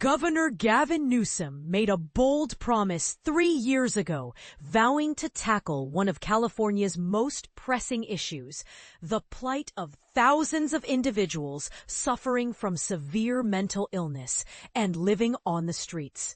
Governor Gavin Newsom made a bold promise 3 years ago, vowing to tackle one of California's most pressing issues, the plight of thousands of individuals suffering from severe mental illness and living on the streets.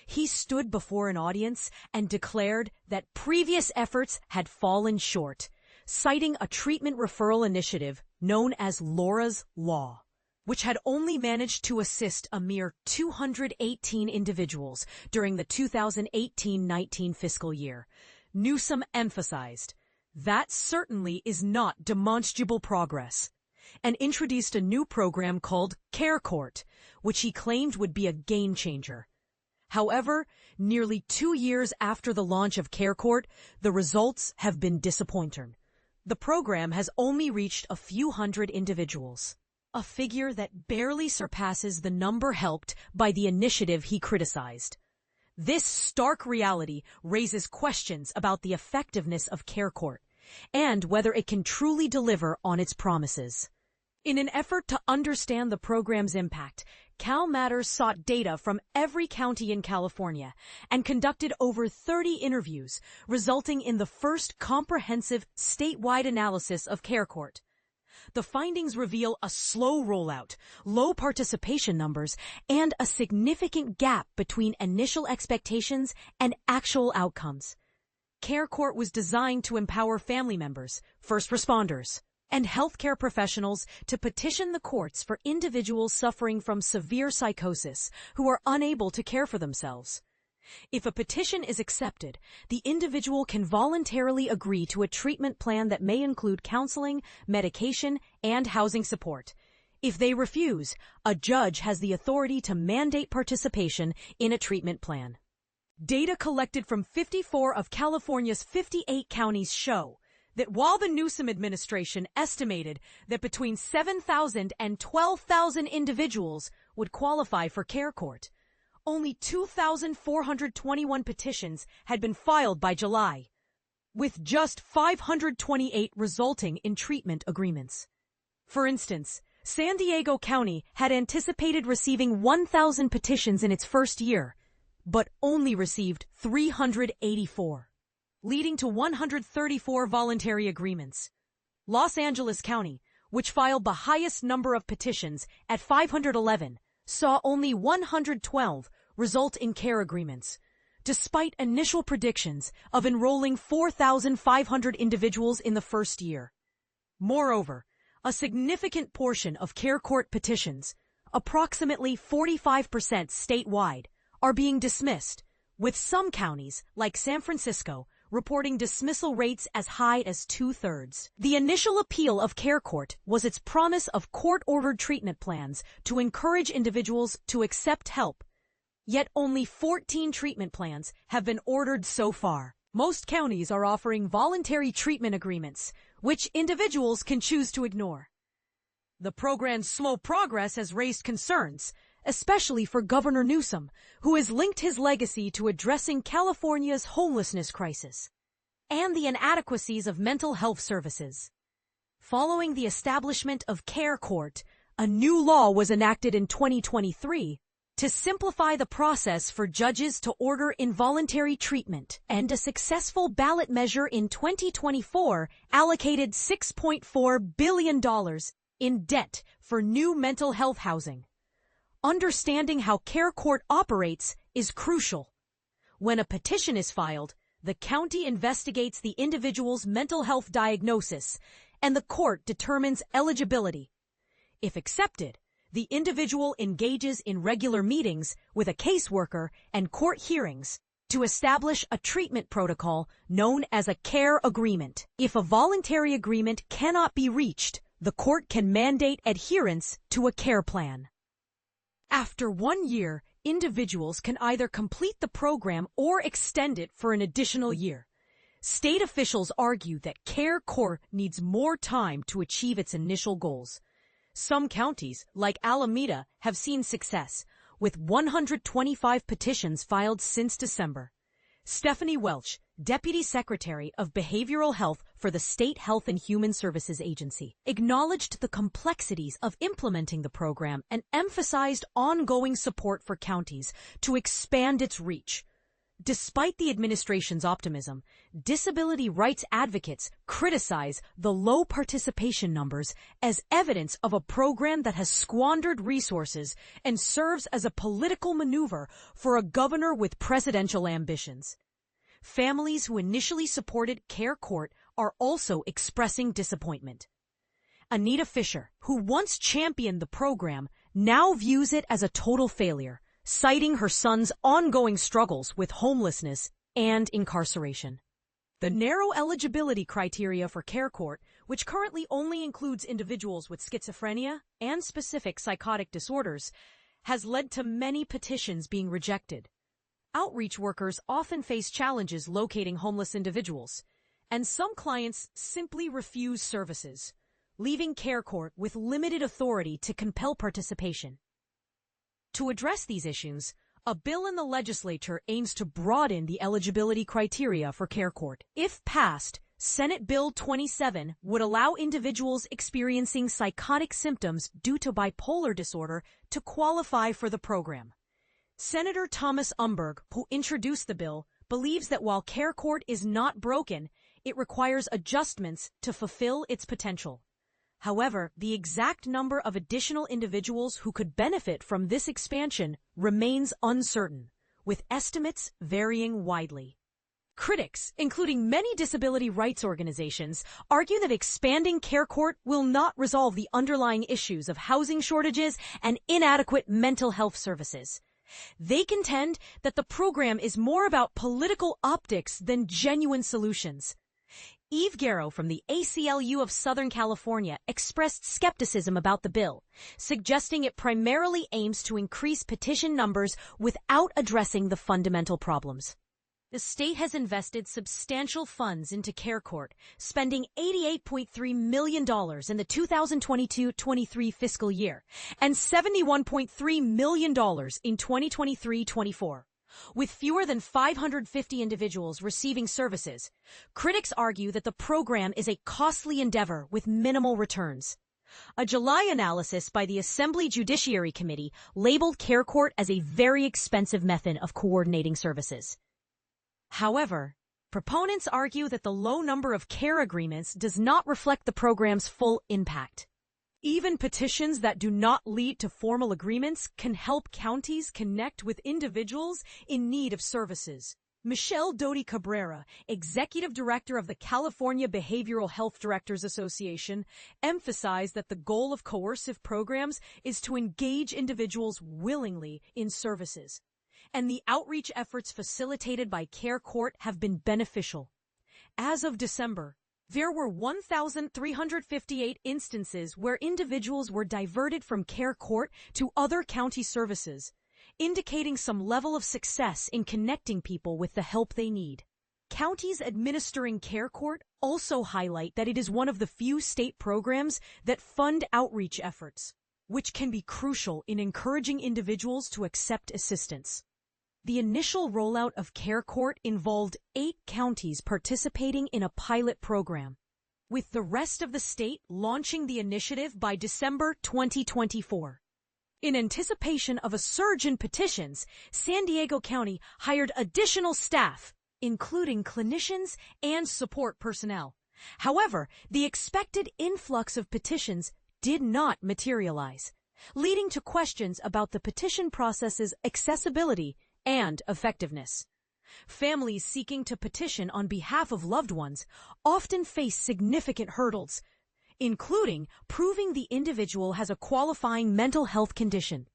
He stood before an audience and declared that previous efforts had fallen short, citing a treatment referral initiative known as Laura's Law, which had only managed to assist a mere 218 individuals during the 2018-19 fiscal year. Newsom emphasized, "That certainly is not demonstrable progress," and introduced a new program called Care Court, which he claimed would be a game changer. However, nearly 2 years after the launch of Care Court, the results have been disappointing. The program has only reached a few hundred individuals, a figure that barely surpasses the number helped by the initiative he criticized. This stark reality raises questions about the effectiveness of Care Court and whether it can truly deliver on its promises. In an effort to understand the program's impact, Cal Matters sought data from every county in California and conducted over 30 interviews, resulting in the first comprehensive statewide analysis of Care Court. The findings reveal a slow rollout, low participation numbers, and a significant gap between initial expectations and actual outcomes. Care Court was designed to empower family members, first responders, and healthcare professionals to petition the courts for individuals suffering from severe psychosis who are unable to care for themselves. If a petition is accepted, the individual can voluntarily agree to a treatment plan that may include counseling, medication, and housing support. If they refuse, a judge has the authority to mandate participation in a treatment plan. Data collected from 54 of California's 58 counties show that while the Newsom administration estimated that between 7,000 and 12,000 individuals would qualify for Care Court, only 2,421 petitions had been filed by July, with just 528 resulting in treatment agreements. For instance, San Diego County had anticipated receiving 1,000 petitions in its first year, but only received 384. Leading to 134 voluntary agreements. Los Angeles County, which filed the highest number of petitions at 511, saw only 112 result in care agreements, despite initial predictions of enrolling 4,500 individuals in the first year. Moreover, a significant portion of Care Court petitions, approximately 45% statewide, are being dismissed, with some counties, like San Francisco, reporting dismissal rates as high as 2/3. The initial appeal of Care Court was its promise of court-ordered treatment plans to encourage individuals to accept help. Yet only 14 treatment plans have been ordered so far. Most counties are offering voluntary treatment agreements, which individuals can choose to ignore. The program's slow progress has raised concerns, especially for Governor Newsom, who has linked his legacy to addressing California's homelessness crisis and the inadequacies of mental health services. Following the establishment of Care Court, a new law was enacted in 2023 to simplify the process for judges to order involuntary treatment, and a successful ballot measure in 2024 allocated $6.4 billion in debt for new mental health housing. Understanding how Care Court operates is crucial. When a petition is filed, the county investigates the individual's mental health diagnosis, and the court determines eligibility. If accepted, the individual engages in regular meetings with a caseworker and court hearings to establish a treatment protocol known as a care agreement. If a voluntary agreement cannot be reached, the court can mandate adherence to a care plan. After 1 year, individuals can either complete the program or extend it for an additional year. State officials argue that Care Court needs more time to achieve its initial goals. Some counties, like Alameda, have seen success, with 125 petitions filed since December. Stephanie Welch, Deputy Secretary of Behavioral Health for the State Health and Human Services Agency, acknowledged the complexities of implementing the program and emphasized ongoing support for counties to expand its reach. Despite the administration's optimism, disability rights advocates criticize the low participation numbers as evidence of a program that has squandered resources and serves as a political maneuver for a governor with presidential ambitions. Families who initially supported Care Court are also expressing disappointment. Anita Fisher, who once championed the program, now views it as a total failure, citing her son's ongoing struggles with homelessness and incarceration. The narrow eligibility criteria for Care Court, which currently only includes individuals with schizophrenia and specific psychotic disorders, has led to many petitions being rejected. Outreach workers often face challenges locating homeless individuals, and some clients simply refuse services, leaving Care Court with limited authority to compel participation. To address these issues, a bill in the legislature aims to broaden the eligibility criteria for Care Court. If passed, Senate Bill 27 would allow individuals experiencing psychotic symptoms due to bipolar disorder to qualify for the program. Senator Thomas Umberg, who introduced the bill, believes that while Care Court is not broken, it requires adjustments to fulfill its potential. However, the exact number of additional individuals who could benefit from this expansion remains uncertain, with estimates varying widely. Critics, including many disability rights organizations, argue that expanding Care Court will not resolve the underlying issues of housing shortages and inadequate mental health services. They contend that the program is more about political optics than genuine solutions. Eve Garrow from the ACLU of Southern California expressed skepticism about the bill, suggesting it primarily aims to increase petition numbers without addressing the fundamental problems. The state has invested substantial funds into Care Court, spending $88.3 million in the 2022-23 fiscal year and $71.3 million in 2023-24. With fewer than 550 individuals receiving services, critics argue that the program is a costly endeavor with minimal returns. A July analysis by the Assembly Judiciary Committee labeled Care Court as a very expensive method of coordinating services. However, proponents argue that the low number of care agreements does not reflect the program's full impact. Even petitions that do not lead to formal agreements can help counties connect with individuals in need of services. Michelle Doty Cabrera, executive director of the California Behavioral Health Directors Association, emphasized that the goal of coercive programs is to engage individuals willingly in services, and the outreach efforts facilitated by Care Court have been beneficial. As of December, there were 1,358 instances where individuals were diverted from Care Court to other county services, indicating some level of success in connecting people with the help they need. Counties administering Care Court also highlight that it is one of the few state programs that fund outreach efforts, which can be crucial in encouraging individuals to accept assistance. The initial rollout of Care Court involved 8 counties participating in a pilot program, with the rest of the state launching the initiative by December 2024. In anticipation of a surge in petitions, San Diego County hired additional staff, including clinicians and support personnel. However, the expected influx of petitions did not materialize, leading to questions about the petition process's accessibility and effectiveness. Families seeking to petition on behalf of loved ones often face significant hurdles, including proving the individual has a qualifying mental health condition,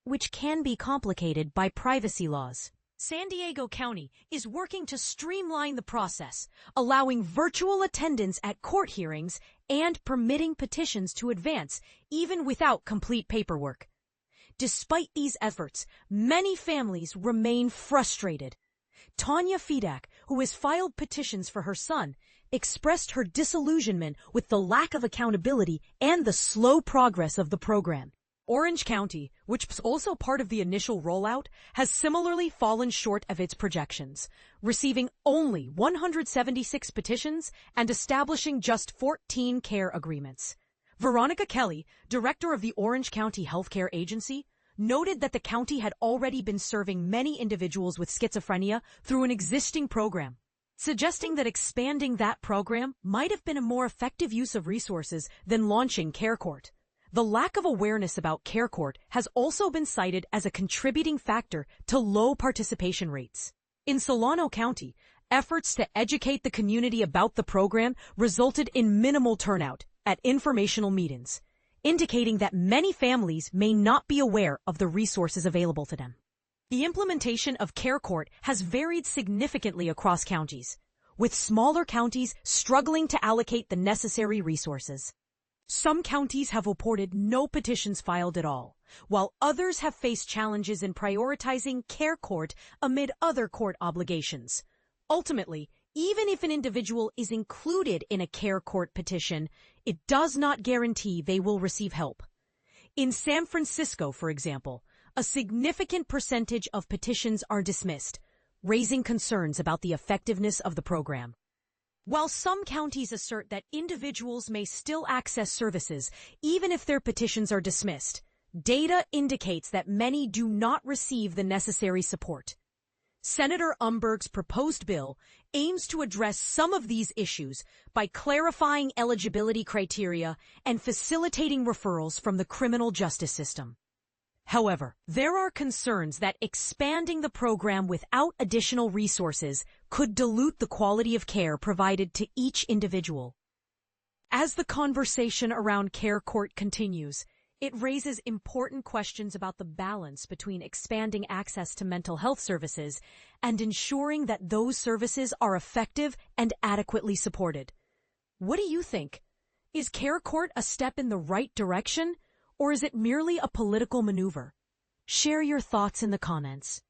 which can be complicated by privacy laws. San Diego County is working to streamline the process, allowing virtual attendance at court hearings and permitting petitions to advance even without complete paperwork. Despite these efforts, many families remain frustrated. Tanya Fedak, who has filed petitions for her son, expressed her disillusionment with the lack of accountability and the slow progress of the program. Orange County, which was also part of the initial rollout, has similarly fallen short of its projections, receiving only 176 petitions and establishing just 14 care agreements. Veronica Kelly, director of the Orange County Healthcare Agency, noted that the county had already been serving many individuals with schizophrenia through an existing program, suggesting that expanding that program might have been a more effective use of resources than launching CareCourt. The lack of awareness about CareCourt has also been cited as a contributing factor to low participation rates. In Solano County, efforts to educate the community about the program resulted in minimal turnout at informational meetings, indicating that many families may not be aware of the resources available to them. The implementation of CareCourt has varied significantly across counties, with smaller counties struggling to allocate the necessary resources. Some counties have reported no petitions filed at all, while others have faced challenges in prioritizing CareCourt amid other court obligations. Ultimately, even if an individual is included in a CareCourt petition, it does not guarantee they will receive help. In San Francisco, for example, a significant percentage of petitions are dismissed, raising concerns about the effectiveness of the program. While some counties assert that individuals may still access services even if their petitions are dismissed, data indicates that many do not receive the necessary support. Senator Umberg's proposed bill aims to address some of these issues by clarifying eligibility criteria and facilitating referrals from the criminal justice system. However, there are concerns that expanding the program without additional resources could dilute the quality of care provided to each individual. As the conversation around CareCourt continues, it raises important questions about the balance between expanding access to mental health services and ensuring that those services are effective and adequately supported. What do you think? Is CareCourt a step in the right direction, or is it merely a political maneuver? Share your thoughts in the comments.